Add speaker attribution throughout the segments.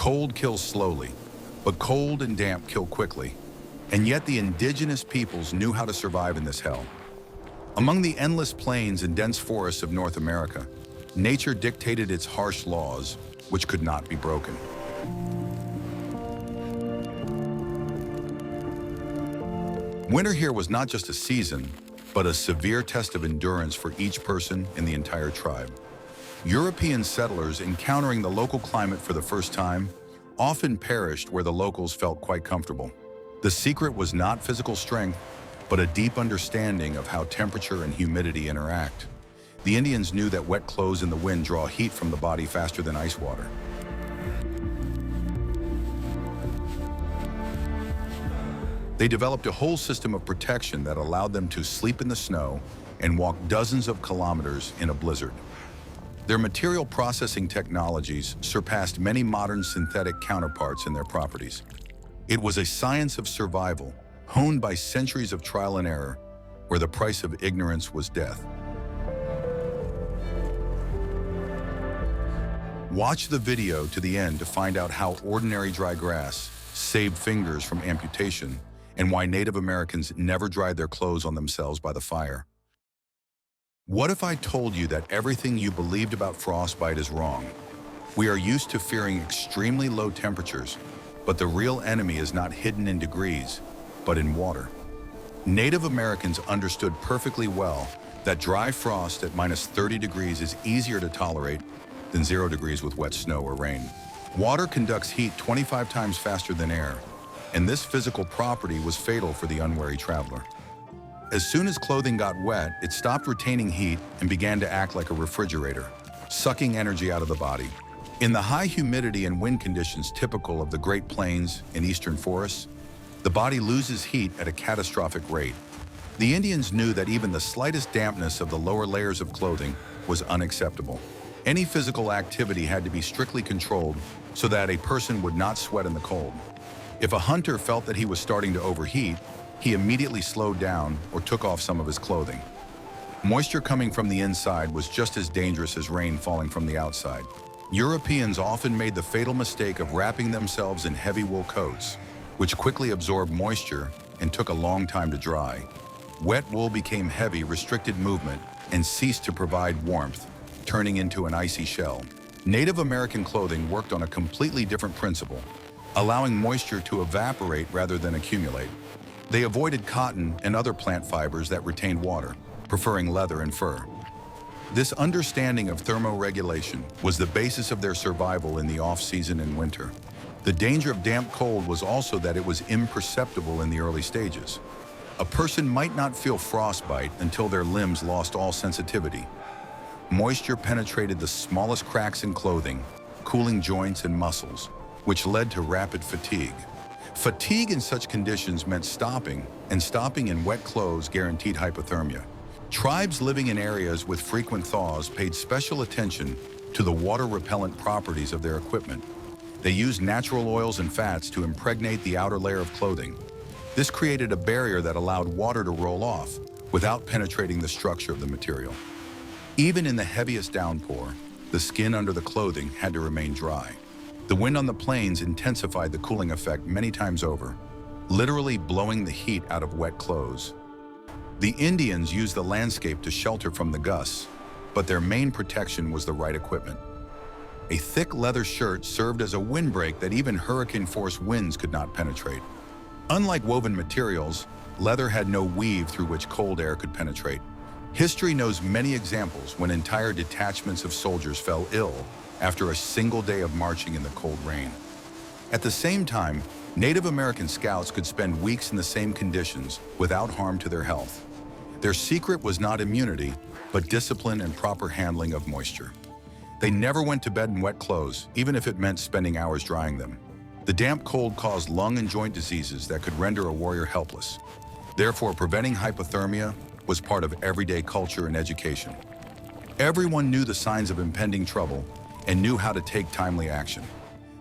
Speaker 1: Cold kills slowly, but cold and damp kill quickly. And yet the indigenous peoples knew how to survive in this hell. Among the endless plains and dense forests of North America, nature dictated its harsh laws, which could not be broken. Winter here was not just a season, but a severe test of endurance for each person in the entire tribe. European settlers encountering the local climate for the first time often perished where the locals felt quite comfortable. The secret was not physical strength, but a deep understanding of how temperature and humidity interact. The Indians knew that wet clothes in the wind draw heat from the body faster than ice water. They developed a whole system of protection that allowed them to sleep in the snow and walk dozens of kilometers in a blizzard. Their material processing technologies surpassed many modern synthetic counterparts in their properties. It was a science of survival, honed by centuries of trial and error, where the price of ignorance was death. Watch the video to the end to find out how ordinary dry grass saved fingers from amputation and why Native Americans never dried their clothes on themselves by the fire. What if I told you that everything you believed about frostbite is wrong? We are used to fearing extremely low temperatures, but the real enemy is not hidden in degrees, but in water. Native Americans understood perfectly well that dry frost at minus 30 degrees is easier to tolerate than 0 degrees with wet snow or rain. Water conducts heat 25 times faster than air, and this physical property was fatal for the unwary traveler. As soon as clothing got wet, it stopped retaining heat and began to act like a refrigerator, sucking energy out of the body. In the high humidity and wind conditions typical of the Great Plains and eastern forests, the body loses heat at a catastrophic rate. The Indians knew that even the slightest dampness of the lower layers of clothing was unacceptable. Any physical activity had to be strictly controlled so that a person would not sweat in the cold. If a hunter felt that he was starting to overheat, he immediately slowed down or took off some of his clothing. Moisture coming from the inside was just as dangerous as rain falling from the outside. Europeans often made the fatal mistake of wrapping themselves in heavy wool coats, which quickly absorbed moisture and took a long time to dry. Wet wool became heavy, restricted movement, and ceased to provide warmth, turning into an icy shell. Native American clothing worked on a completely different principle, allowing moisture to evaporate rather than accumulate. They avoided cotton and other plant fibers that retained water, preferring leather and fur. This understanding of thermoregulation was the basis of their survival in the off-season and winter. The danger of damp cold was also that it was imperceptible in the early stages. A person might not feel frostbite until their limbs lost all sensitivity. Moisture penetrated the smallest cracks in clothing, cooling joints and muscles, which led to rapid fatigue. Fatigue in such conditions meant stopping, and stopping in wet clothes guaranteed hypothermia. Tribes living in areas with frequent thaws paid special attention to the water-repellent properties of their equipment. They used natural oils and fats to impregnate the outer layer of clothing. This created a barrier that allowed water to roll off without penetrating the structure of the material. Even in the heaviest downpour, the skin under the clothing had to remain dry. The wind on the plains intensified the cooling effect many times over, literally blowing the heat out of wet clothes. The Indians used the landscape to shelter from the gusts, but their main protection was the right equipment. A thick leather shirt served as a windbreak that even hurricane-force winds could not penetrate. Unlike woven materials, leather had no weave through which cold air could penetrate. History knows many examples when entire detachments of soldiers fell ill after a single day of marching in the cold rain. At the same time, Native American scouts could spend weeks in the same conditions without harm to their health. Their secret was not immunity, but discipline and proper handling of moisture. They never went to bed in wet clothes, even if it meant spending hours drying them. The damp cold caused lung and joint diseases that could render a warrior helpless. Therefore, preventing hypothermia was part of everyday culture and education. Everyone knew the signs of impending trouble and knew how to take timely action.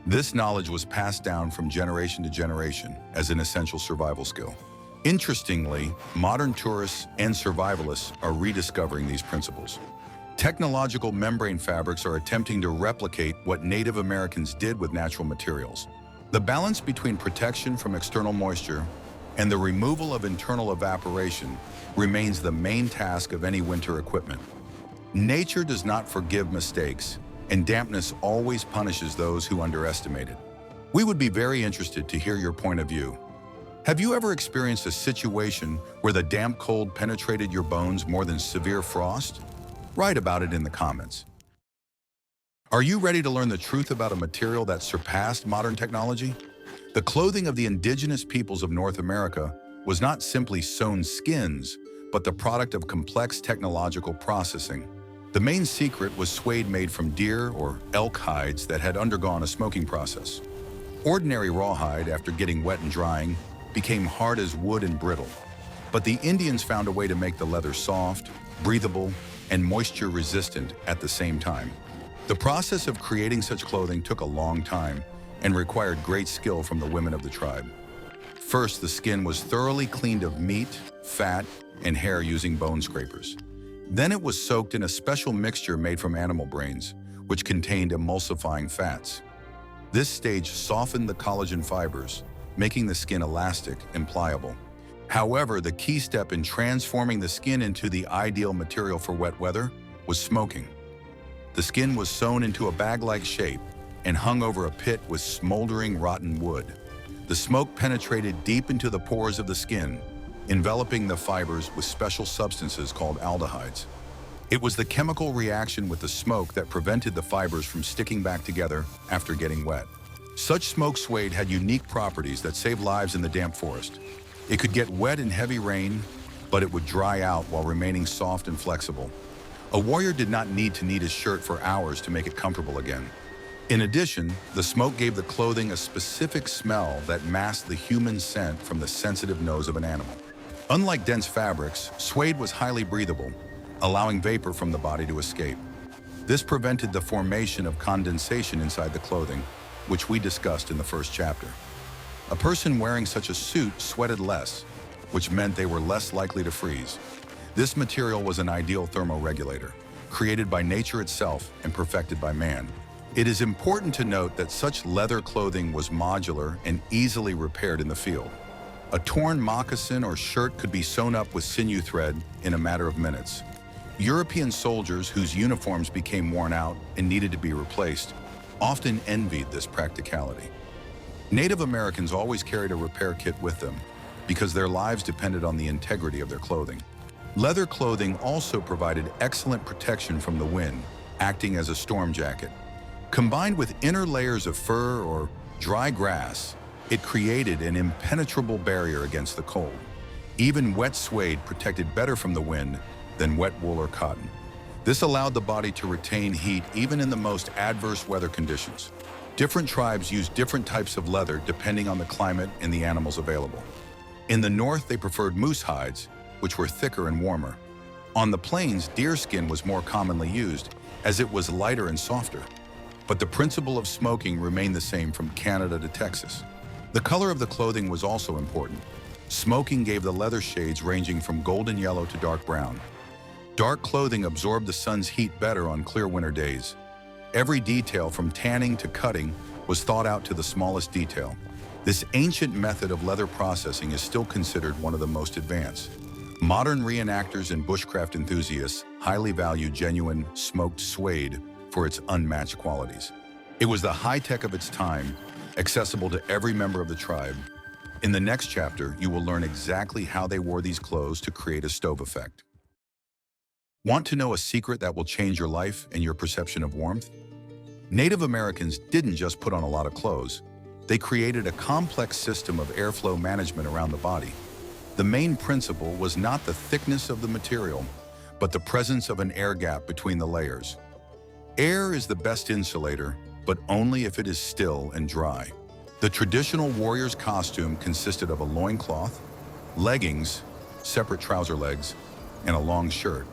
Speaker 1: This knowledge was passed down from generation to generation as an essential survival skill. Interestingly, modern tourists and survivalists are rediscovering these principles. Technological membrane fabrics are attempting to replicate what Native Americans did with natural materials. The balance between protection from external moisture and the removal of internal evaporation remains the main task of any winter equipment. Nature does not forgive mistakes, and dampness always punishes those who underestimate it. We would be very interested to hear your point of view. Have you ever experienced a situation where the damp cold penetrated your bones more than severe frost? Write about it in the comments. Are you ready to learn the truth about a material that surpassed modern technology? The clothing of the indigenous peoples of North America was not simply sewn skins, but the product of complex technological processing. The main secret was suede made from deer or elk hides that had undergone a smoking process. Ordinary rawhide, after getting wet and drying, became hard as wood and brittle. But the Indians found a way to make the leather soft, breathable, and moisture-resistant at the same time. The process of creating such clothing took a long time and required great skill from the women of the tribe. First, the skin was thoroughly cleaned of meat, fat, and hair using bone scrapers. Then it was soaked in a special mixture made from animal brains, which contained emulsifying fats. This stage softened the collagen fibers, making the skin elastic and pliable. However, the key step in transforming the skin into the ideal material for wet weather was smoking. The skin was sewn into a bag-like shape and hung over a pit with smoldering rotten wood. The smoke penetrated deep into the pores of the skin, enveloping the fibers with special substances called aldehydes. It was the chemical reaction with the smoke that prevented the fibers from sticking back together after getting wet. Such smoke suede had unique properties that saved lives in the damp forest. It could get wet in heavy rain, but it would dry out while remaining soft and flexible. A warrior did not need to knead his shirt for hours to make it comfortable again. In addition, the smoke gave the clothing a specific smell that masked the human scent from the sensitive nose of an animal. Unlike dense fabrics, suede was highly breathable, allowing vapor from the body to escape. This prevented the formation of condensation inside the clothing, which we discussed in the first chapter. A person wearing such a suit sweated less, which meant they were less likely to freeze. This material was an ideal thermoregulator, created by nature itself and perfected by man. It is important to note that such leather clothing was modular and easily repaired in the field. A torn moccasin or shirt could be sewn up with sinew thread in a matter of minutes. European soldiers whose uniforms became worn out and needed to be replaced often envied this practicality. Native Americans always carried a repair kit with them because their lives depended on the integrity of their clothing. Leather clothing also provided excellent protection from the wind, acting as a storm jacket. Combined with inner layers of fur or dry grass, it created an impenetrable barrier against the cold. Even wet suede protected better from the wind than wet wool or cotton. This allowed the body to retain heat even in the most adverse weather conditions. Different tribes used different types of leather depending on the climate and the animals available. In the north, they preferred moose hides, which were thicker and warmer. On the plains, deer skin was more commonly used, as it was lighter and softer. But the principle of smoking remained the same from Canada to Texas. The color of the clothing was also important. Smoking gave the leather shades ranging from golden yellow to dark brown. Dark clothing absorbed the sun's heat better on clear winter days. Every detail, from tanning to cutting, was thought out to the smallest detail. This ancient method of leather processing is still considered one of the most advanced. Modern reenactors and bushcraft enthusiasts highly value genuine smoked suede for its unmatched qualities. It was the high-tech of its time, accessible to every member of the tribe. In the next chapter, you will learn exactly how they wore these clothes to create a stove effect. Want to know a secret that will change your life and your perception of warmth? Native Americans didn't just put on a lot of clothes. They created a complex system of airflow management around the body. The main principle was not the thickness of the material, but the presence of an air gap between the layers. Air is the best insulator, but only if it is still and dry. The traditional warrior's costume consisted of a loincloth, leggings, separate trouser legs, and a long shirt.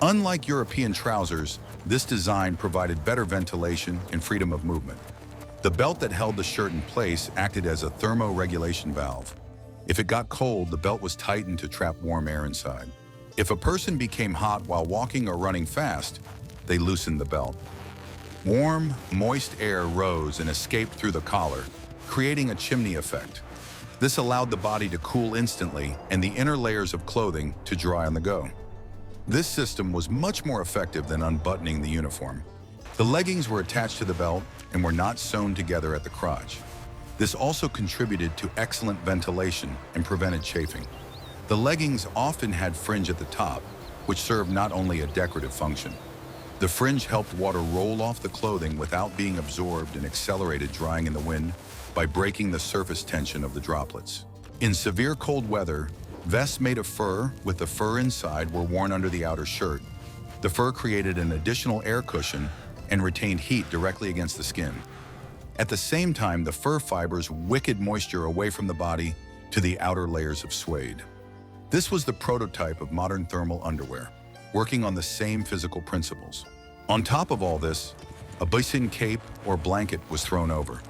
Speaker 1: Unlike European trousers, this design provided better ventilation and freedom of movement. The belt that held the shirt in place acted as a thermoregulation valve. If it got cold, the belt was tightened to trap warm air inside. If a person became hot while walking or running fast, they loosened the belt. Warm, moist air rose and escaped through the collar, creating a chimney effect. This allowed the body to cool instantly and the inner layers of clothing to dry on the go. This system was much more effective than unbuttoning the uniform. The leggings were attached to the belt and were not sewn together at the crotch. This also contributed to excellent ventilation and prevented chafing. The leggings often had fringe at the top, which served not only a decorative function. The fringe helped water roll off the clothing without being absorbed and accelerated drying in the wind by breaking the surface tension of the droplets. In severe cold weather, vests made of fur with the fur inside were worn under the outer shirt. The fur created an additional air cushion and retained heat directly against the skin. At the same time, the fur fibers wickeded moisture away from the body to the outer layers of suede. This was the prototype of modern thermal underwear, working on the same physical principles. On top of all this, a bison cape or blanket was thrown over.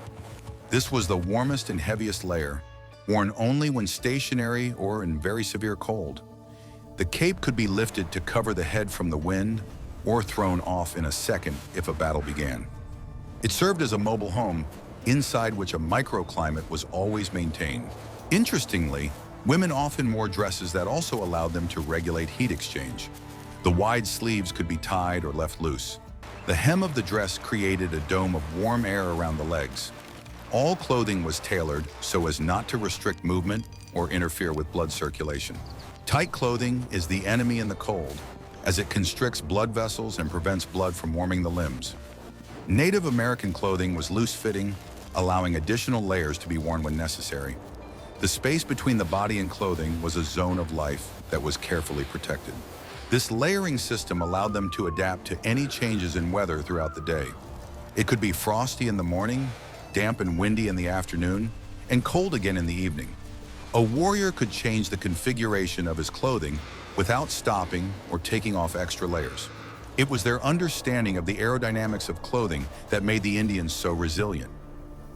Speaker 1: This was the warmest and heaviest layer, worn only when stationary or in very severe cold. The cape could be lifted to cover the head from the wind or thrown off in a second if a battle began. It served as a mobile home, inside which a microclimate was always maintained. Interestingly, women often wore dresses that also allowed them to regulate heat exchange. The wide sleeves could be tied or left loose. The hem of the dress created a dome of warm air around the legs. All clothing was tailored so as not to restrict movement or interfere with blood circulation. Tight clothing is the enemy in the cold, as it constricts blood vessels and prevents blood from warming the limbs. Native American clothing was loose-fitting, allowing additional layers to be worn when necessary. The space between the body and clothing was a zone of life that was carefully protected. This layering system allowed them to adapt to any changes in weather throughout the day. It could be frosty in the morning, damp and windy in the afternoon, and cold again in the evening. A warrior could change the configuration of his clothing without stopping or taking off extra layers. It was their understanding of the aerodynamics of clothing that made the Indians so resilient.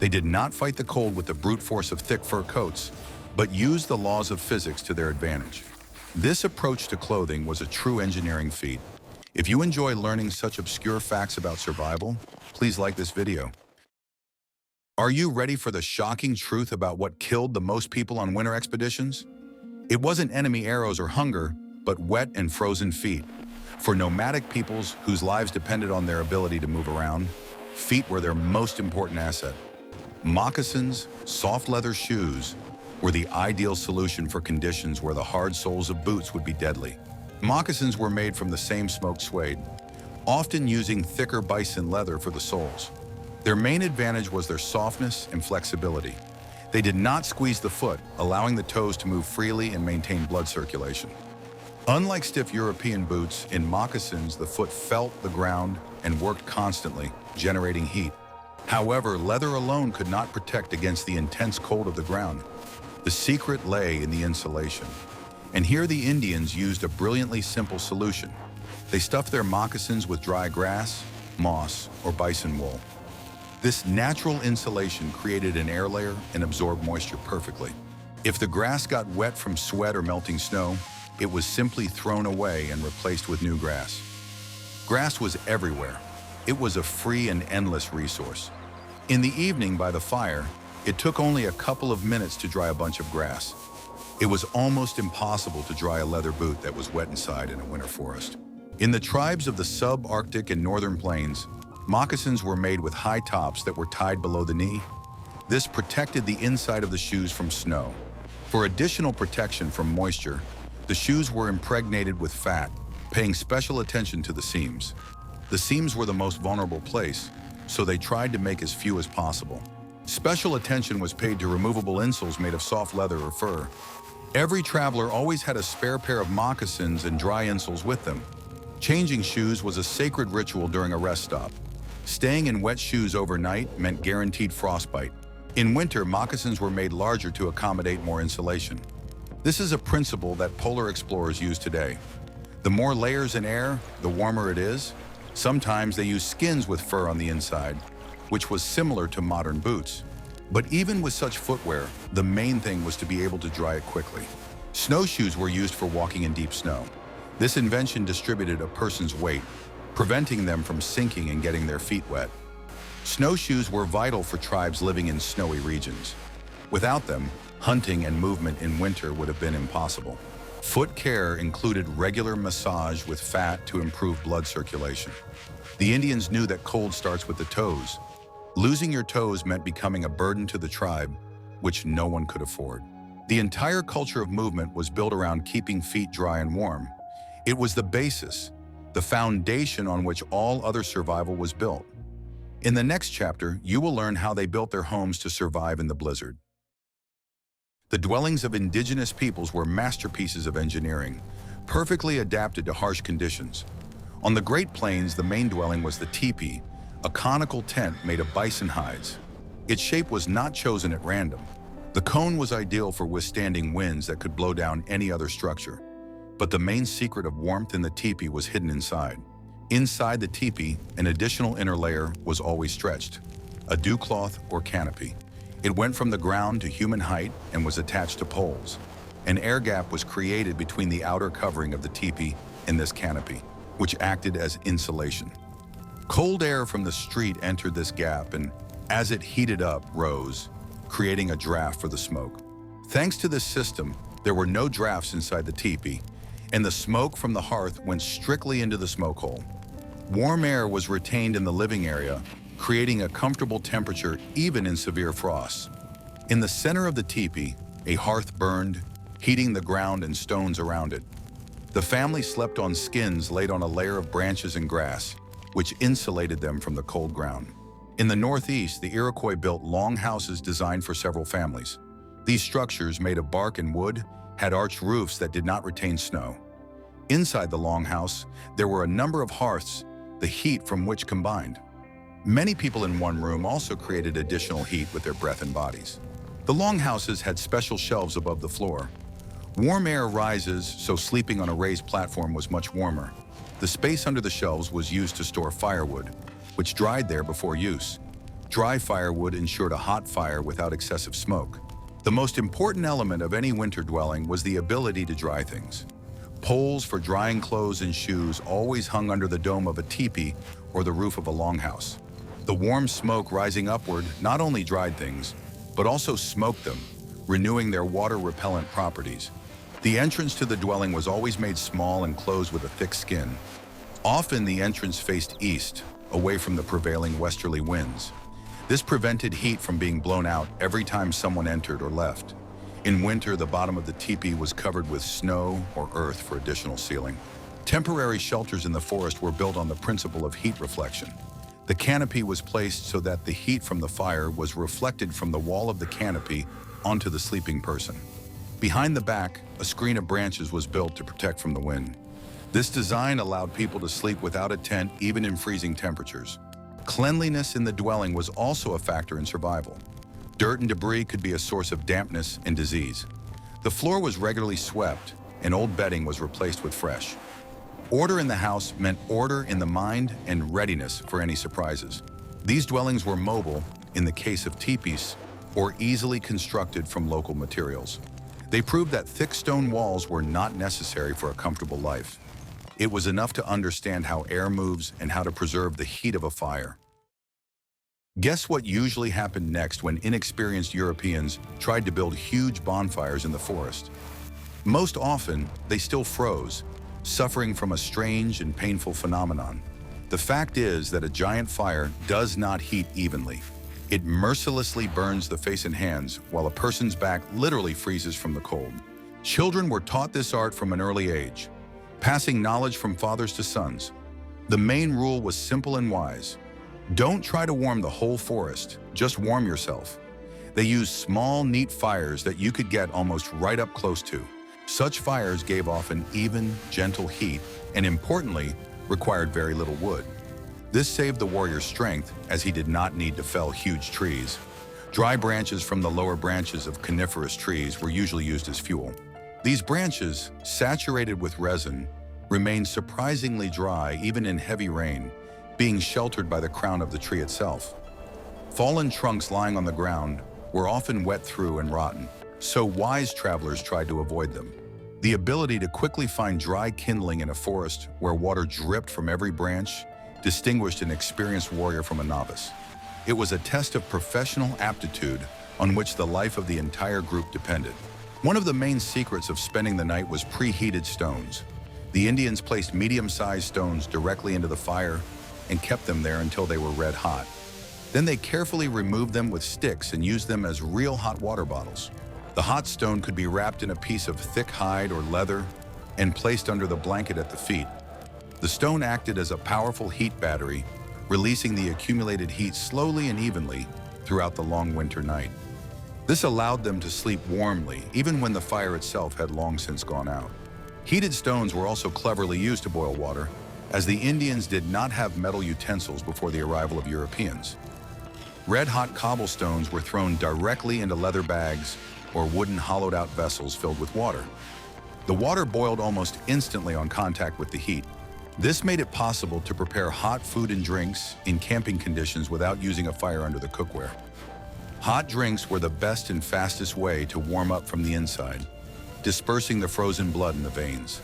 Speaker 1: They did not fight the cold with the brute force of thick fur coats, but used the laws of physics to their advantage. This approach to clothing was a true engineering feat. If you enjoy learning such obscure facts about survival, please like this video. Are you ready for the shocking truth about what killed the most people on winter expeditions? It wasn't enemy arrows or hunger, but wet and frozen feet. For nomadic peoples whose lives depended on their ability to move around, feet were their most important asset. Moccasins, soft leather shoes, were the ideal solution for conditions where the hard soles of boots would be deadly. Moccasins were made from the same smoked suede, often using thicker bison leather for the soles. Their main advantage was their softness and flexibility. They did not squeeze the foot, allowing the toes to move freely and maintain blood circulation. Unlike stiff European boots, in moccasins the foot felt the ground and worked constantly, generating heat. However, leather alone could not protect against the intense cold of the ground. The secret lay in the insulation. And here the Indians used a brilliantly simple solution. They stuffed their moccasins with dry grass, moss, or bison wool. This natural insulation created an air layer and absorbed moisture perfectly. If the grass got wet from sweat or melting snow, it was simply thrown away and replaced with new grass. Grass was everywhere. It was a free and endless resource. In the evening by the fire, it took only a couple of minutes to dry a bunch of grass. It was almost impossible to dry a leather boot that was wet inside in a winter forest. In the tribes of the subarctic and northern plains, moccasins were made with high tops that were tied below the knee. This protected the inside of the shoes from snow. For additional protection from moisture, the shoes were impregnated with fat, paying special attention to the seams. The seams were the most vulnerable place, so they tried to make as few as possible. Special attention was paid to removable insoles made of soft leather or fur. Every traveler always had a spare pair of moccasins and dry insoles with them. Changing shoes was a sacred ritual during a rest stop. Staying in wet shoes overnight meant guaranteed frostbite. In winter, moccasins were made larger to accommodate more insulation. This is a principle that polar explorers use today. The more layers in air, the warmer it is. Sometimes they use skins with fur on the inside, which was similar to modern boots. But even with such footwear, the main thing was to be able to dry it quickly. Snowshoes were used for walking in deep snow. This invention distributed a person's weight, preventing them from sinking and getting their feet wet. Snowshoes were vital for tribes living in snowy regions. Without them, hunting and movement in winter would have been impossible. Foot care included regular massage with fat to improve blood circulation. The Indians knew that cold starts with the toes. Losing your toes meant becoming a burden to the tribe, which no one could afford. The entire culture of movement was built around keeping feet dry and warm. It was the basis, the foundation on which all other survival was built. In the next chapter, you will learn how they built their homes to survive in the blizzard. The dwellings of indigenous peoples were masterpieces of engineering, perfectly adapted to harsh conditions. On the Great Plains, the main dwelling was the teepee, a conical tent made of bison hides. Its shape was not chosen at random. The cone was ideal for withstanding winds that could blow down any other structure. But the main secret of warmth in the teepee was hidden inside. Inside the teepee, an additional inner layer was always stretched, a dew cloth or canopy. It went from the ground to human height and was attached to poles. An air gap was created between the outer covering of the teepee and this canopy, which acted as insulation. Cold air from the street entered this gap and, as it heated up, rose, creating a draft for the smoke. Thanks to this system, there were no drafts inside the teepee, and the smoke from the hearth went strictly into the smoke hole. Warm air was retained in the living area, creating a comfortable temperature even in severe frosts. In the center of the teepee, a hearth burned, heating the ground and stones around it. The family slept on skins laid on a layer of branches and grass, which insulated them from the cold ground. In the northeast, the Iroquois built long houses designed for several families. These structures, made of bark and wood, had arched roofs that did not retain snow. Inside the longhouse, there were a number of hearths, the heat from which combined. Many people in one room also created additional heat with their breath and bodies. The longhouses had special shelves above the floor. Warm air rises, so sleeping on a raised platform was much warmer. The space under the shelves was used to store firewood, which dried there before use. Dry firewood ensured a hot fire without excessive smoke. The most important element of any winter dwelling was the ability to dry things. Poles for drying clothes and shoes always hung under the dome of a teepee or the roof of a longhouse. The warm smoke rising upward not only dried things, but also smoked them, renewing their water-repellent properties. The entrance to the dwelling was always made small and closed with a thick skin. Often the entrance faced east, away from the prevailing westerly winds. This prevented heat from being blown out every time someone entered or left. In winter, the bottom of the teepee was covered with snow or earth for additional sealing. Temporary shelters in the forest were built on the principle of heat reflection. The canopy was placed so that the heat from the fire was reflected from the wall of the canopy onto the sleeping person. Behind the back, a screen of branches was built to protect from the wind. This design allowed people to sleep without a tent even in freezing temperatures. Cleanliness in the dwelling was also a factor in survival. Dirt and debris could be a source of dampness and disease. The floor was regularly swept, and old bedding was replaced with fresh. Order in the house meant order in the mind and readiness for any surprises. These dwellings were mobile, in the case of teepees, or easily constructed from local materials. They proved that thick stone walls were not necessary for a comfortable life. It was enough to understand how air moves and how to preserve the heat of a fire. Guess what usually happened next when inexperienced Europeans tried to build huge bonfires in the forest? Most often, they still froze, suffering from a strange and painful phenomenon. The fact is that a giant fire does not heat evenly. It mercilessly burns the face and hands, while a person's back literally freezes from the cold. Children were taught this art from an early age, passing knowledge from fathers to sons. The main rule was simple and wise. Don't try to warm the whole forest, just warm yourself. They used small, neat fires that you could get almost right up close to. Such fires gave off an even, gentle heat and, importantly, required very little wood. This saved the warrior's strength, as he did not need to fell huge trees. Dry branches from the lower branches of coniferous trees were usually used as fuel. These branches, saturated with resin, remained surprisingly dry even in heavy rain, being sheltered by the crown of the tree itself. Fallen trunks lying on the ground were often wet through and rotten, so wise travelers tried to avoid them. The ability to quickly find dry kindling in a forest where water dripped from every branch distinguished an experienced warrior from a novice. It was a test of professional aptitude on which the life of the entire group depended. One of the main secrets of spending the night was preheated stones. The Indians placed medium-sized stones directly into the fire and kept them there until they were red hot. Then they carefully removed them with sticks and used them as real hot water bottles. The hot stone could be wrapped in a piece of thick hide or leather and placed under the blanket at the feet. The stone acted as a powerful heat battery, releasing the accumulated heat slowly and evenly throughout the long winter night. This allowed them to sleep warmly, even when the fire itself had long since gone out. Heated stones were also cleverly used to boil water, as the Indians did not have metal utensils before the arrival of Europeans. Red-hot cobblestones were thrown directly into leather bags or wooden hollowed-out vessels filled with water. The water boiled almost instantly on contact with the heat. This made it possible to prepare hot food and drinks in camping conditions without using a fire under the cookware. Hot drinks were the best and fastest way to warm up from the inside, dispersing the frozen blood in the veins.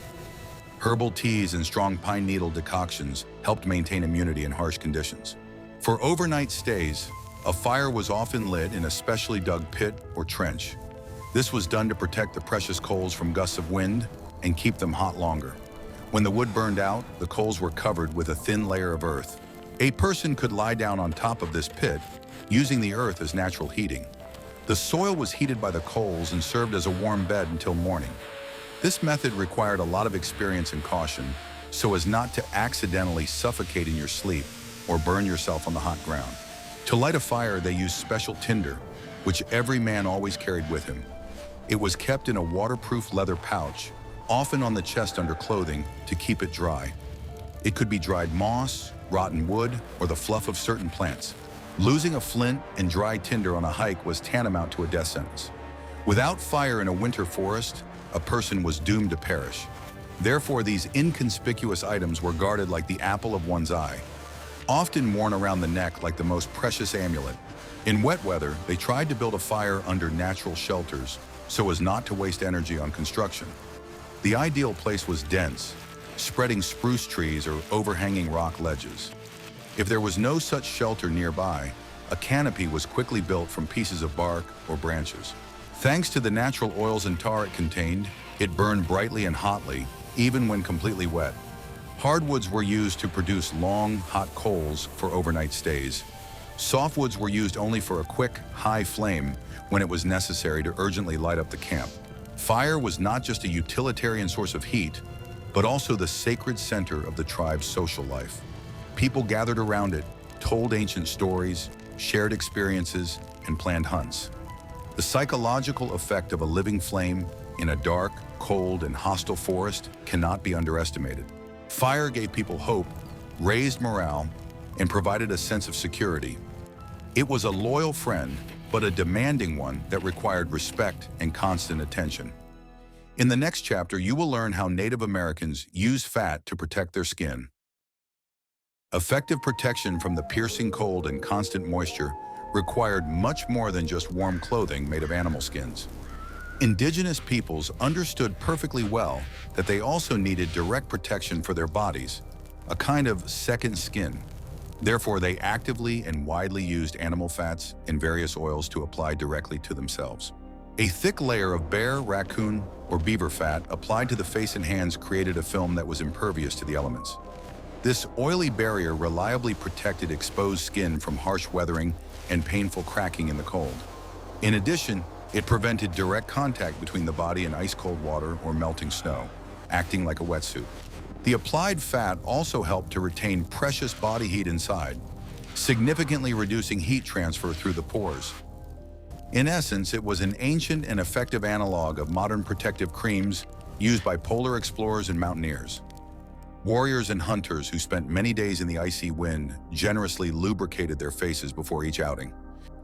Speaker 1: Herbal teas and strong pine needle decoctions helped maintain immunity in harsh conditions. For overnight stays, a fire was often lit in a specially dug pit or trench. This was done to protect the precious coals from gusts of wind and keep them hot longer. When the wood burned out, the coals were covered with a thin layer of earth. A person could lie down on top of this pit, using the earth as natural heating. The soil was heated by the coals and served as a warm bed until morning. This method required a lot of experience and caution, so as not to accidentally suffocate in your sleep or burn yourself on the hot ground. To light a fire, they used special tinder, which every man always carried with him. It was kept in a waterproof leather pouch, often on the chest under clothing, to keep it dry. It could be dried moss, rotten wood, or the fluff of certain plants. Losing a flint and dry tinder on a hike was tantamount to a death sentence. Without fire in a winter forest, a person was doomed to perish. Therefore, these inconspicuous items were guarded like the apple of one's eye, often worn around the neck like the most precious amulet. In wet weather, they tried to build a fire under natural shelters so as not to waste energy on construction. The ideal place was dense, spreading spruce trees or overhanging rock ledges. If there was no such shelter nearby, a canopy was quickly built from pieces of bark or branches. Thanks to the natural oils and tar it contained, it burned brightly and hotly, even when completely wet. Hardwoods were used to produce long, hot coals for overnight stays. Softwoods were used only for a quick, high flame when it was necessary to urgently light up the camp. Fire was not just a utilitarian source of heat, but also the sacred center of the tribe's social life. People gathered around it, told ancient stories, shared experiences, and planned hunts. The psychological effect of a living flame in a dark, cold, and hostile forest cannot be underestimated. Fire gave people hope, raised morale, and provided a sense of security. It was a loyal friend, but a demanding one that required respect and constant attention. In the next chapter, you will learn how Native Americans use fat to protect their skin. Effective protection from the piercing cold and constant moisture required much more than just warm clothing made of animal skins. Indigenous peoples understood perfectly well that they also needed direct protection for their bodies, a kind of second skin. Therefore, they actively and widely used animal fats and various oils to apply directly to themselves. A thick layer of bear, raccoon, or beaver fat applied to the face and hands created a film that was impervious to the elements. This oily barrier reliably protected exposed skin from harsh weathering and painful cracking in the cold. In addition, it prevented direct contact between the body and ice-cold water or melting snow, acting like a wetsuit. The applied fat also helped to retain precious body heat inside, significantly reducing heat transfer through the pores. In essence, it was an ancient and effective analog of modern protective creams used by polar explorers and mountaineers. Warriors and hunters who spent many days in the icy wind generously lubricated their faces before each outing.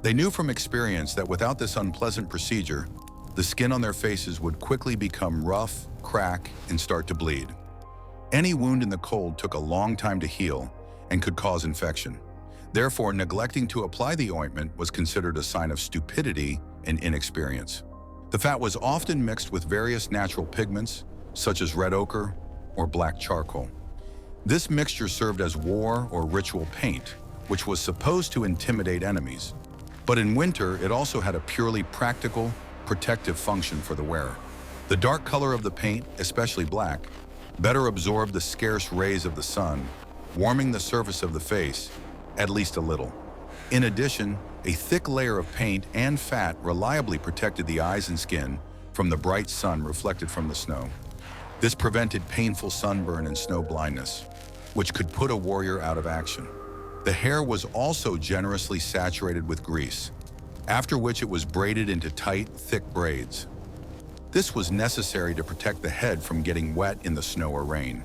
Speaker 1: They knew from experience that without this unpleasant procedure, the skin on their faces would quickly become rough, crack, and start to bleed. Any wound in the cold took a long time to heal and could cause infection. Therefore, neglecting to apply the ointment was considered a sign of stupidity and inexperience. The fat was often mixed with various natural pigments, such as red ochre or black charcoal. This mixture served as war or ritual paint, which was supposed to intimidate enemies. But in winter, it also had a purely practical, protective function for the wearer. The dark color of the paint, especially black, better absorbed the scarce rays of the sun, warming the surface of the face, at least a little. In addition, a thick layer of paint and fat reliably protected the eyes and skin from the bright sun reflected from the snow. This prevented painful sunburn and snow blindness, which could put a warrior out of action. The hair was also generously saturated with grease, after which it was braided into tight, thick braids. This was necessary to protect the head from getting wet in the snow or rain.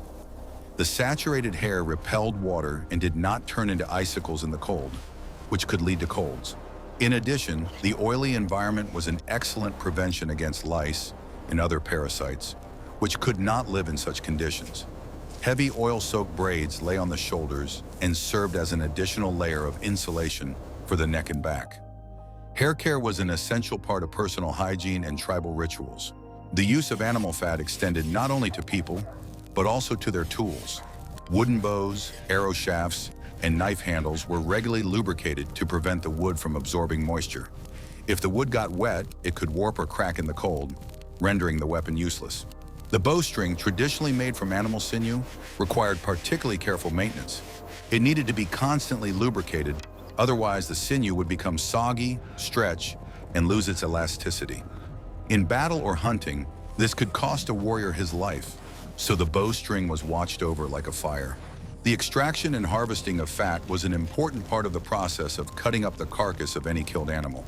Speaker 1: The saturated hair repelled water and did not turn into icicles in the cold, which could lead to colds. In addition, the oily environment was an excellent prevention against lice and other parasites, which could not live in such conditions. Heavy oil-soaked braids lay on the shoulders and served as an additional layer of insulation for the neck and back. Hair care was an essential part of personal hygiene and tribal rituals. The use of animal fat extended not only to people, but also to their tools. Wooden bows, arrow shafts, and knife handles were regularly lubricated to prevent the wood from absorbing moisture. If the wood got wet, it could warp or crack in the cold, rendering the weapon useless. The bowstring, traditionally made from animal sinew, required particularly careful maintenance. It needed to be constantly lubricated, otherwise the sinew would become soggy, stretch, and lose its elasticity. In battle or hunting, this could cost a warrior his life, so the bowstring was watched over like a fire. The extraction and harvesting of fat was an important part of the process of cutting up the carcass of any killed animal.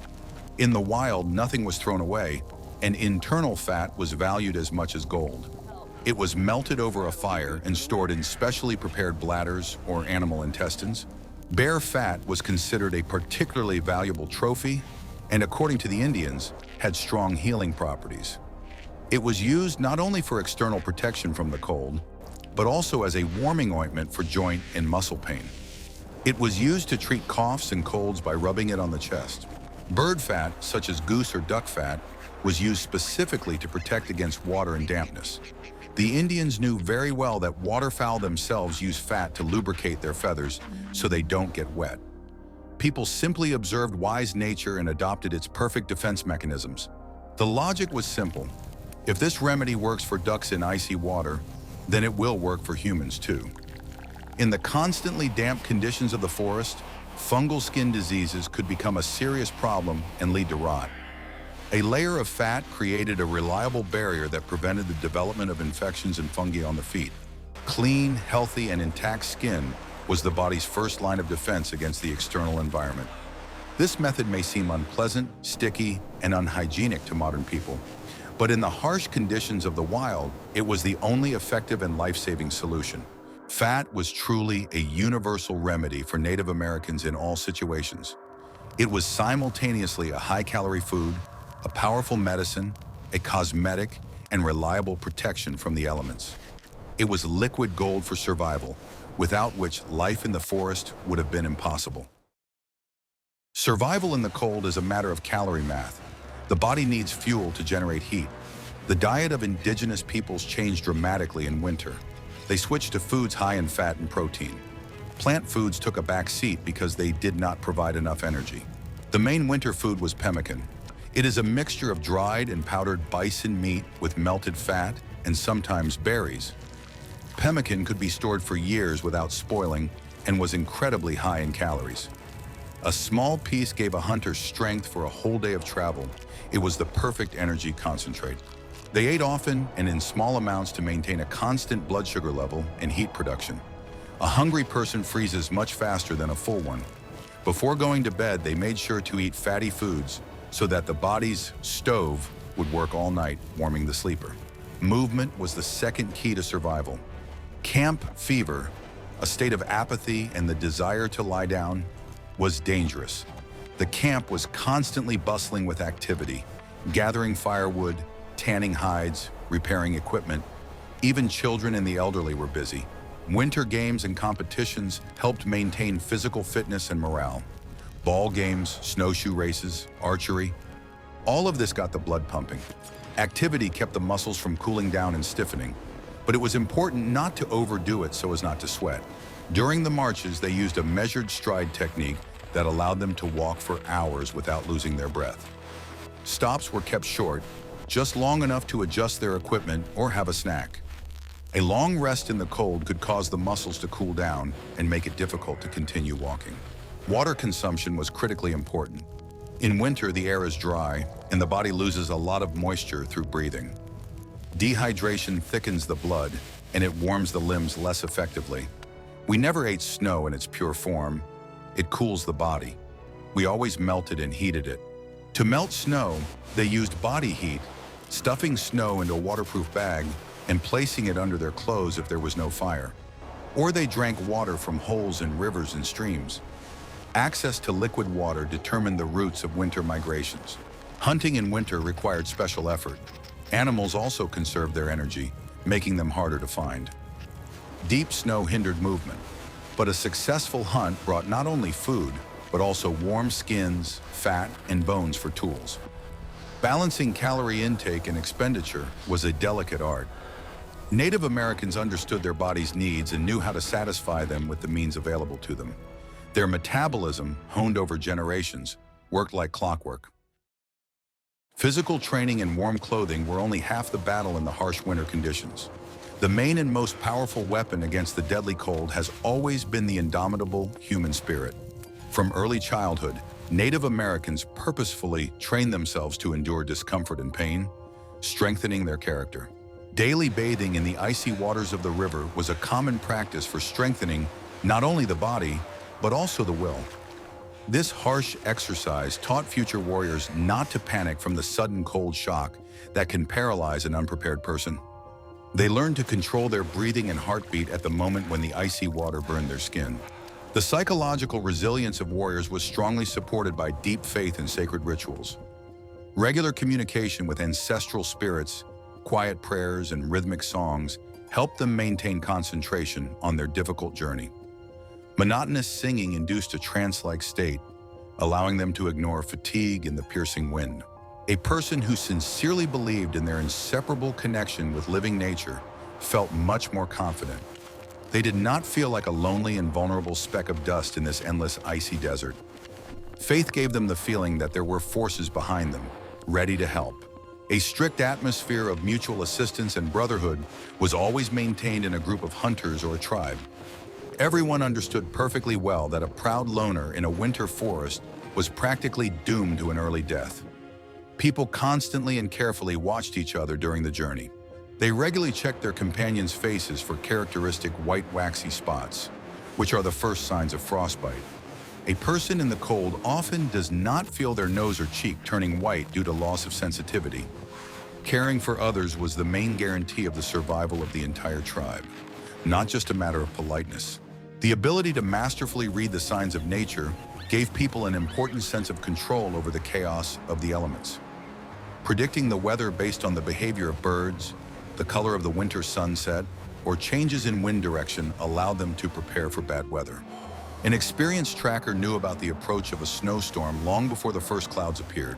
Speaker 1: In the wild, nothing was thrown away, and internal fat was valued as much as gold. It was melted over a fire and stored in specially prepared bladders or animal intestines. Bear fat was considered a particularly valuable trophy, and according to the Indians, had strong healing properties. It was used not only for external protection from the cold, but also as a warming ointment for joint and muscle pain. It was used to treat coughs and colds by rubbing it on the chest. Bird fat, such as goose or duck fat, was used specifically to protect against water and dampness. The Indians knew very well that waterfowl themselves use fat to lubricate their feathers so they don't get wet. People simply observed wise nature and adopted its perfect defense mechanisms. The logic was simple. If this remedy works for ducks in icy water, then it will work for humans too. In the constantly damp conditions of the forest, fungal skin diseases could become a serious problem and lead to rot. A layer of fat created a reliable barrier that prevented the development of infections and fungi on the feet. Clean, healthy, and intact skin was the body's first line of defense against the external environment. This method may seem unpleasant, sticky, and unhygienic to modern people, but in the harsh conditions of the wild, it was the only effective and life-saving solution. Fat was truly a universal remedy for Native Americans in all situations. It was simultaneously a high-calorie food, a powerful medicine, a cosmetic, and reliable protection from the elements. It was liquid gold for survival, without which life in the forest would have been impossible. Survival in the cold is a matter of calorie math. The body needs fuel to generate heat. The diet of indigenous peoples changed dramatically in winter. They switched to foods high in fat and protein. Plant foods took a back seat because they did not provide enough energy. The main winter food was pemmican. It is a mixture of dried and powdered bison meat with melted fat and sometimes berries. Pemmican could be stored for years without spoiling and was incredibly high in calories. A small piece gave a hunter strength for a whole day of travel. It was the perfect energy concentrate. They ate often and in small amounts to maintain a constant blood sugar level and heat production. A hungry person freezes much faster than a full one. Before going to bed, they made sure to eat fatty foods so that the body's stove would work all night, warming the sleeper. Movement was the second key to survival. Camp fever, a state of apathy and the desire to lie down, was dangerous. The camp was constantly bustling with activity, gathering firewood, tanning hides, repairing equipment. Even children and the elderly were busy. Winter games and competitions helped maintain physical fitness and morale. Ball games, snowshoe races, archery. All of this got the blood pumping. Activity kept the muscles from cooling down and stiffening, but it was important not to overdo it so as not to sweat. During the marches, they used a measured stride technique that allowed them to walk for hours without losing their breath. Stops were kept short, just long enough to adjust their equipment or have a snack. A long rest in the cold could cause the muscles to cool down and make it difficult to continue walking. Water consumption was critically important. In winter, the air is dry and the body loses a lot of moisture through breathing. Dehydration thickens the blood and it warms the limbs less effectively. We never ate snow in its pure form. It cools the body. We always melted and heated it. To melt snow, they used body heat, stuffing snow into a waterproof bag and placing it under their clothes if there was no fire. Or they drank water from holes in rivers and streams. Access to liquid water determined the routes of winter migrations. Hunting in winter required special effort. Animals also conserved their energy, making them harder to find. Deep snow hindered movement, but a successful hunt brought not only food, but also warm skins, fat, and bones for tools. Balancing calorie intake and expenditure was a delicate art. Native Americans understood their body's needs and knew how to satisfy them with the means available to them. Their metabolism, honed over generations, worked like clockwork. Physical training and warm clothing were only half the battle in the harsh winter conditions. The main and most powerful weapon against the deadly cold has always been the indomitable human spirit. From early childhood, Native Americans purposefully trained themselves to endure discomfort and pain, strengthening their character. Daily bathing in the icy waters of the river was a common practice for strengthening not only the body, but also the will. This harsh exercise taught future warriors not to panic from the sudden cold shock that can paralyze an unprepared person. They learned to control their breathing and heartbeat at the moment when the icy water burned their skin. The psychological resilience of warriors was strongly supported by deep faith in sacred rituals. Regular communication with ancestral spirits, quiet prayers, and rhythmic songs helped them maintain concentration on their difficult journey. Monotonous singing induced a trance-like state, allowing them to ignore fatigue and the piercing wind. A person who sincerely believed in their inseparable connection with living nature felt much more confident. They did not feel like a lonely and vulnerable speck of dust in this endless icy desert. Faith gave them the feeling that there were forces behind them, ready to help. A strict atmosphere of mutual assistance and brotherhood was always maintained in a group of hunters or a tribe. Everyone understood perfectly well that a proud loner in a winter forest was practically doomed to an early death. People constantly and carefully watched each other during the journey. They regularly checked their companions' faces for characteristic white waxy spots, which are the first signs of frostbite. A person in the cold often does not feel their nose or cheek turning white due to loss of sensitivity. Caring for others was the main guarantee of the survival of the entire tribe, not just a matter of politeness. The ability to masterfully read the signs of nature gave people an important sense of control over the chaos of the elements. Predicting the weather based on the behavior of birds, the color of the winter sunset, or changes in wind direction allowed them to prepare for bad weather. An experienced tracker knew about the approach of a snowstorm long before the first clouds appeared.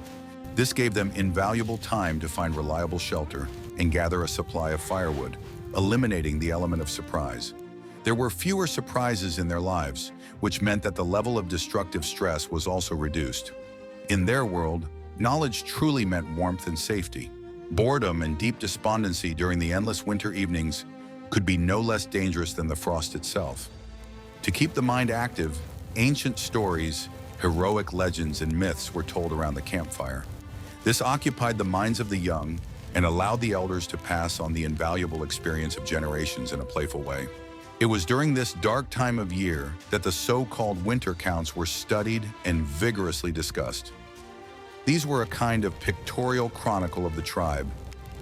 Speaker 1: This gave them invaluable time to find reliable shelter and gather a supply of firewood, eliminating the element of surprise. There were fewer surprises in their lives, which meant that the level of destructive stress was also reduced. In their world, knowledge truly meant warmth and safety. Boredom and deep despondency during the endless winter evenings could be no less dangerous than the frost itself. To keep the mind active, ancient stories, heroic legends, and myths were told around the campfire. This occupied the minds of the young and allowed the elders to pass on the invaluable experience of generations in a playful way. It was during this dark time of year that the so-called winter counts were studied and vigorously discussed. These were a kind of pictorial chronicle of the tribe,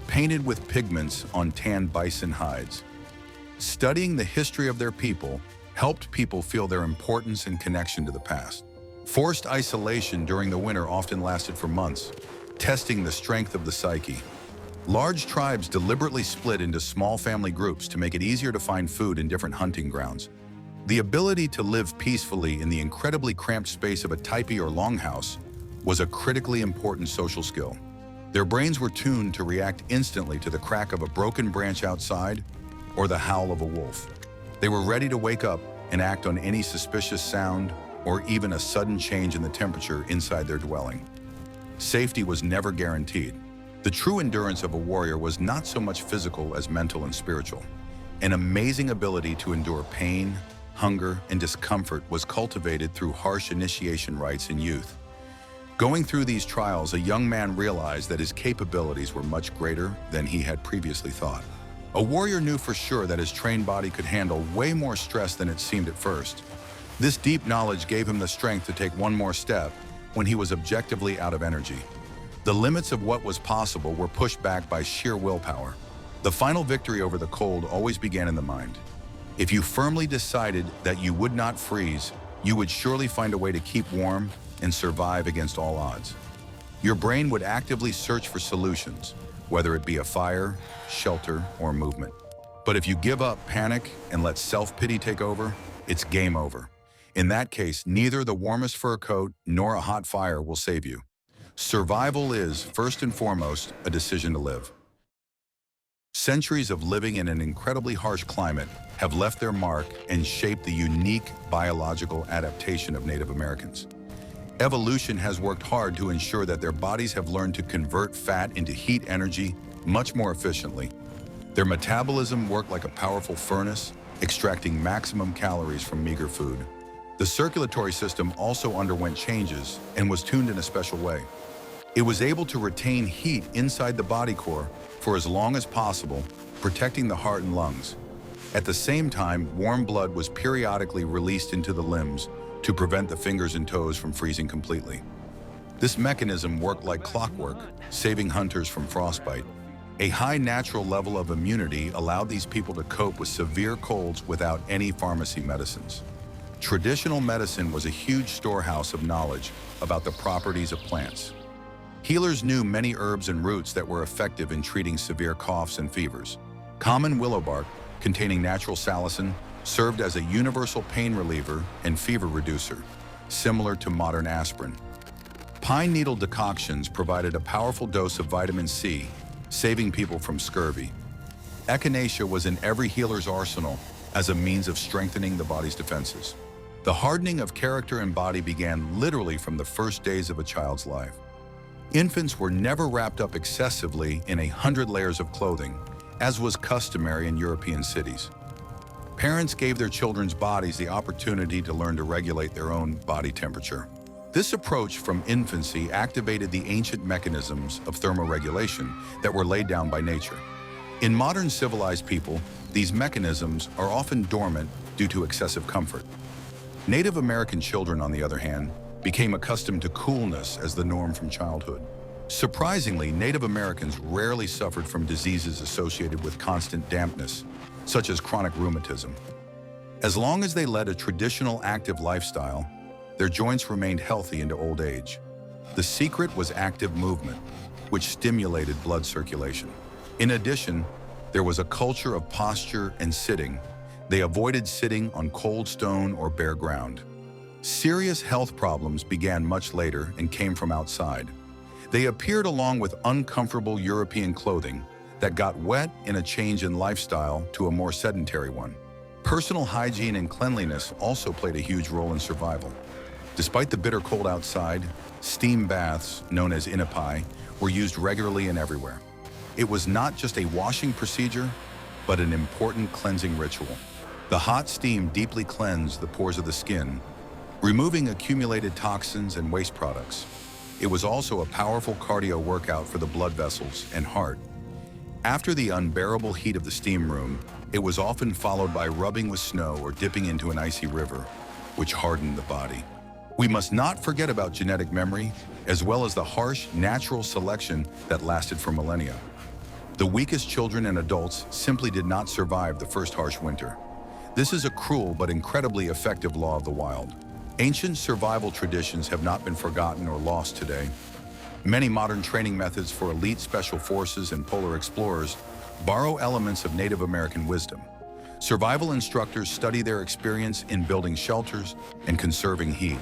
Speaker 1: painted with pigments on tanned bison hides. Studying the history of their people helped people feel their importance and connection to the past. Forced isolation during the winter often lasted for months, testing the strength of the psyche. Large tribes deliberately split into small family groups to make it easier to find food in different hunting grounds. The ability to live peacefully in the incredibly cramped space of a tepee or longhouse was a critically important social skill. Their brains were tuned to react instantly to the crack of a broken branch outside or the howl of a wolf. They were ready to wake up and act on any suspicious sound or even a sudden change in the temperature inside their dwelling. Safety was never guaranteed. The true endurance of a warrior was not so much physical as mental and spiritual. An amazing ability to endure pain, hunger, and discomfort was cultivated through harsh initiation rites in youth. Going through these trials, a young man realized that his capabilities were much greater than he had previously thought. A warrior knew for sure that his trained body could handle way more stress than it seemed at first. This deep knowledge gave him the strength to take one more step when he was objectively out of energy. The limits of what was possible were pushed back by sheer willpower. The final victory over the cold always began in the mind. If you firmly decided that you would not freeze, you would surely find a way to keep warm and survive against all odds. Your brain would actively search for solutions, whether it be a fire, shelter, or movement. But if you give up, panic, and let self-pity take over, it's game over. In that case, neither the warmest fur coat nor a hot fire will save you. Survival is, first and foremost, a decision to live. Centuries of living in an incredibly harsh climate have left their mark and shaped the unique biological adaptation of Native Americans. Evolution has worked hard to ensure that their bodies have learned to convert fat into heat energy much more efficiently. Their metabolism worked like a powerful furnace, extracting maximum calories from meager food. The circulatory system also underwent changes and was tuned in a special way. It was able to retain heat inside the body core for as long as possible, protecting the heart and lungs. At the same time, warm blood was periodically released into the limbs to prevent the fingers and toes from freezing completely. This mechanism worked like clockwork, saving hunters from frostbite. A high natural level of immunity allowed these people to cope with severe colds without any pharmacy medicines. Traditional medicine was a huge storehouse of knowledge about the properties of plants. Healers knew many herbs and roots that were effective in treating severe coughs and fevers. Common willow bark, containing natural salicin, served as a universal pain reliever and fever reducer, similar to modern aspirin. Pine needle decoctions provided a powerful dose of vitamin C, saving people from scurvy. Echinacea was in every healer's arsenal as a means of strengthening the body's defenses. The hardening of character and body began literally from the first days of a child's life. Infants were never wrapped up excessively in 100 layers of clothing, as was customary in European cities. Parents gave their children's bodies the opportunity to learn to regulate their own body temperature. This approach from infancy activated the ancient mechanisms of thermoregulation that were laid down by nature. In modern civilized people, these mechanisms are often dormant due to excessive comfort. Native American children, on the other hand, became accustomed to coolness as the norm from childhood. Surprisingly, Native Americans rarely suffered from diseases associated with constant dampness, such as chronic rheumatism. As long as they led a traditional active lifestyle, their joints remained healthy into old age. The secret was active movement, which stimulated blood circulation. In addition, there was a culture of posture and sitting. They avoided sitting on cold stone or bare ground. Serious health problems began much later and came from outside. They appeared along with uncomfortable European clothing that got wet in a change in lifestyle to a more sedentary one. Personal hygiene and cleanliness also played a huge role in survival. Despite the bitter cold outside, steam baths, known as inipai, were used regularly and everywhere. It was not just a washing procedure, but an important cleansing ritual. The hot steam deeply cleansed the pores of the skin, removing accumulated toxins and waste products. It was also a powerful cardio workout for the blood vessels and heart. After the unbearable heat of the steam room, it was often followed by rubbing with snow or dipping into an icy river, which hardened the body. We must not forget about genetic memory, as well as the harsh, natural selection that lasted for millennia. The weakest children and adults simply did not survive the first harsh winter. This is a cruel but incredibly effective law of the wild. Ancient survival traditions have not been forgotten or lost today. Many modern training methods for elite special forces and polar explorers borrow elements of Native American wisdom. Survival instructors study their experience in building shelters and conserving heat.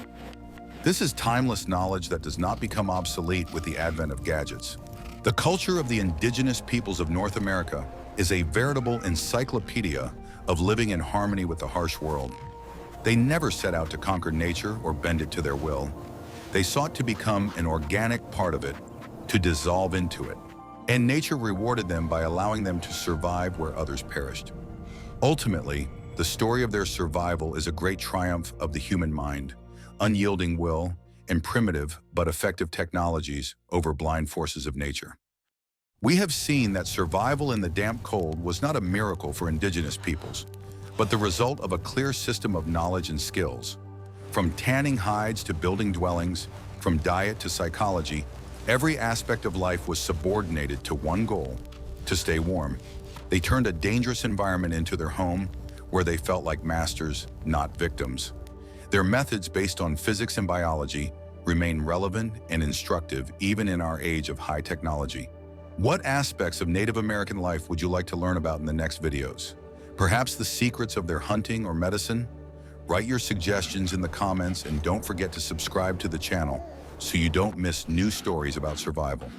Speaker 1: This is timeless knowledge that does not become obsolete with the advent of gadgets. The culture of the indigenous peoples of North America is a veritable encyclopedia of living in harmony with the harsh world. They never set out to conquer nature or bend it to their will. They sought to become an organic part of it, to dissolve into it. And nature rewarded them by allowing them to survive where others perished. Ultimately, the story of their survival is a great triumph of the human mind, unyielding will, and primitive but effective technologies over blind forces of nature. We have seen that survival in the damp cold was not a miracle for indigenous peoples, but the result of a clear system of knowledge and skills. From tanning hides to building dwellings, from diet to psychology, every aspect of life was subordinated to one goal: to stay warm. They turned a dangerous environment into their home, where they felt like masters, not victims. Their methods, based on physics and biology, remain relevant and instructive even in our age of high technology. What aspects of Native American life would you like to learn about in the next videos? Perhaps the secrets of their hunting or medicine? Write your suggestions in the comments and don't forget to subscribe to the channel so you don't miss new stories about survival.